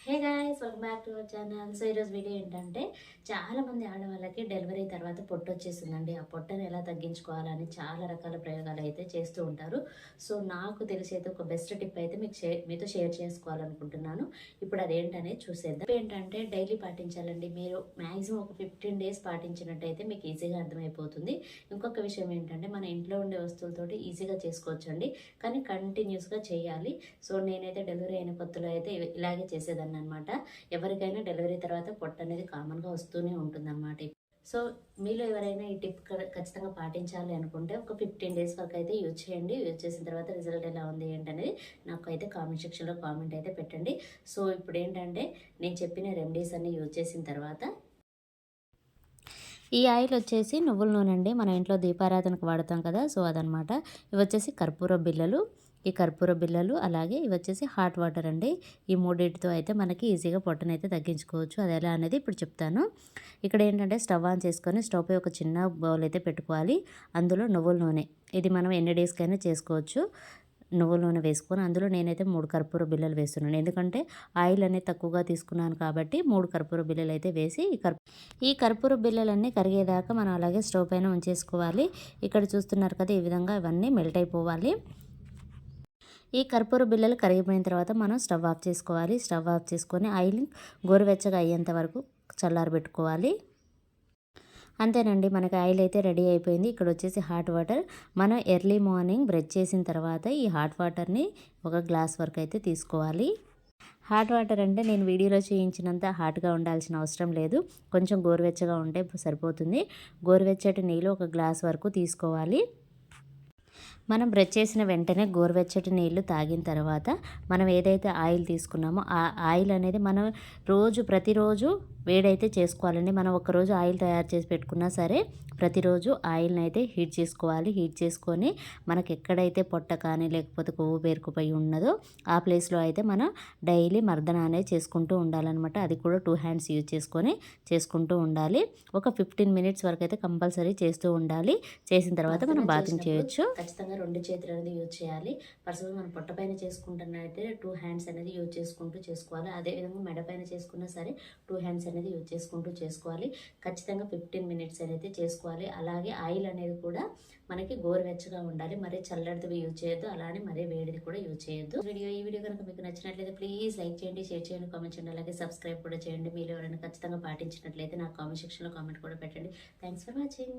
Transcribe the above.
Hey guys, welcome back to our channel. So ఈరోజు video ఏంటంటే, చాలామంది ఆడవాళ్ళకి డెలివరీ తర్వాత పొట్టు వచ్చేసిందండి. ఆ పొట్టను ఎలా తగ్గించుకోవాలని చాలా రకాల ప్రయోగాలు అయితే చేస్తూ ఉంటారు. సో నాకు తెలిసి అయితే ఒక బెస్ట్ టిప్ అయితే మీతో షేర్ చేసుకోవాలనుకుంటున్నాను. ఇప్పుడు అదేంటనేది చూసేద్దాం. ఏంటంటే డైలీ పాటించాలండి. మీరు మ్యాక్సిమం ఒక 15 డేస్ పాటించినట్టయితే మీకు ఈజీగా అర్థమైపోతుంది. ఇంకొక విషయం ఏంటంటే, మన ఇంట్లో ఉండే వస్తువులతోటి ఈజీగా చేసుకోవచ్చండి, కానీ కంటిన్యూస్గా చేయాలి. సో నేనైతే డెలివరీ అయిన కొత్తలో అయితే ఇలాగే చేసేదాన్ని అనమాట. ఎవరికైనా డెలివరీ తర్వాత పొట్ట అనేది కామన్గా వస్తూనే ఉంటుందన్నమాట. సో మీలో ఎవరైనా ఈ టిప్ ఖచ్చితంగా పాటించాలి అనుకుంటే ఒక 15 డేస్ వరకు అయితే యూజ్ చేయండి. యూజ్ చేసిన తర్వాత రిజల్ట్ ఎలా ఉంది ఏంటనేది నాకు అయితే కామెంట్ సెక్షన్లో కామెంట్ అయితే పెట్టండి. సో ఇప్పుడు ఏంటంటే, నేను చెప్పిన రెమెడీస్ అన్ని యూజ్ చేసిన తర్వాత ఈ ఆయిల్ వచ్చేసి నువ్వుల నూనె అండి. మన ఇంట్లో దీపారాధనకు వాడతాం కదా, సో అదనమాట. ఇవి వచ్చేసి కర్పూర బిళ్ళలు. ఈ కర్పూర బిళ్ళలు అలాగే ఇవి వచ్చేసి హాట్ వాటర్ అండి. ఈ మూడింటితో అయితే మనకి ఈజీగా పొట్టనైతే తగ్గించుకోవచ్చు. అది ఎలా అనేది ఇప్పుడు చెప్తాను. ఇక్కడ ఏంటంటే, స్టవ్ ఆన్ చేసుకొని స్టవ్ పై ఒక చిన్న బౌల్ అయితే పెట్టుకోవాలి. అందులో నువ్వుల నూనె, ఇది మనం ఎన్ని డేస్కైనా చేసుకోవచ్చు. నువ్వుల నూనె వేసుకొని అందులో నేనైతే 3 కర్పూర బిళ్ళలు వేస్తున్నాను. ఎందుకంటే ఆయిల్ అనేది తక్కువగా తీసుకున్నాను కాబట్టి 3 కర్పూర బిళ్ళలు అయితే వేసి ఈ కర్పూర బిళ్ళలన్నీ కరిగేదాకా మనం అలాగే స్టవ్ పైన ఉంచేసుకోవాలి. ఇక్కడ చూస్తున్నారు కదా, ఈ విధంగా ఇవన్నీ మెల్ట్ అయిపోవాలి. ఈ కర్పూర బిళ్ళలు కరిగిపోయిన తర్వాత మనం స్టవ్ ఆఫ్ చేసుకోవాలి. స్టవ్ ఆఫ్ చేసుకొని ఆయిల్ గోరువెచ్చగా అయ్యేంత వరకు చల్లారబెట్టుకోవాలి. అంతేనండి, మనకి ఆయిల్ అయితే రెడీ అయిపోయింది. ఇక్కడ వచ్చేసి హాట్ వాటర్. మనం ఎర్లీ మార్నింగ్ బ్రష్ చేసిన తర్వాత ఈ హాట్ వాటర్ని ఒక గ్లాస్ వరకు అయితే తీసుకోవాలి. హాట్ వాటర్ అంటే నేను వీడియోలో చూపించినంత హాట్గా ఉండాల్సిన అవసరం లేదు. కొంచెం గోరువెచ్చగా ఉంటే సరిపోతుంది. గోరువెచ్చటి నీళ్ళు ఒక గ్లాస్ వరకు తీసుకోవాలి. మనం బ్రష్ చేసిన వెంటనే గోరువెచ్చటి నీళ్లు తాగిన తర్వాత మనం ఏదైతే ఆయిల్ తీసుకున్నామో ఆ ఆయిల్ అనేది మనం ప్రతిరోజు వేడైతే చేసుకోవాలండి. మనం ఒకరోజు ఆయిల్ తయారు చేసి పెట్టుకున్నా సరే, ప్రతిరోజు ఆయిల్ని అయితే హీట్ చేసుకోవాలి. హీట్ చేసుకొని మనకి ఎక్కడైతే పొట్ట కానీ లేకపోతే కొవ్వు పేరుకుపోయి ఉన్నదో ఆ ప్లేస్లో అయితే మనం డైలీ మర్దన అనేది చేసుకుంటూ ఉండాలన్నమాట. అది కూడా 2 హ్యాండ్స్ యూజ్ చేసుకొని చేసుకుంటూ ఉండాలి. ఒక 15 మినిట్స్ వరకు అయితే కంపల్సరీ చేస్తూ ఉండాలి. చేసిన తర్వాత మనం బాతింగ్ చేయొచ్చు. ఖచ్చితంగా 2 చేతులు అనేది యూజ్ చేయాలి. పర్సనల్ మనం పొట్ట పైన చేసుకుంటున్నట్టయితే 2 హ్యాండ్స్ అనేది యూజ్ చేసుకుంటూ చేసుకోవాలి. అదేవిధంగా మెడ పైన చేసుకున్నా సరే 2 హ్యాండ్స్ అనేది యూజ్ చేసుకుంటూ చేసుకోవాలి. ఖచ్చితంగా 15 మినిట్స్ అనేది చేసుకోవాలి. అలాగే ఆయిల్ అనేది కూడా మనకి గోరువెచ్చగా ఉండాలి. మరి చల్లటిది యూజ్ చేయొద్దు, అలానే మరీ వేడిది కూడా యూజ్ చేయొద్దు. ఈ వీడియో కనుక మీకు నచ్చినట్లయితే ప్లీజ్ లైక్ చేయండి, షేర్ చేయండి, కామెంట్ చేయండి, అలాగే సబ్స్క్రైబ్ కూడా చేయండి. మీరు ఎవరైనా ఖచ్చితంగా పాటించినట్లయితే నాకు కామెంట్ సెక్షన్లో కామెంట్ కూడా పెట్టండి. Thanks for watching.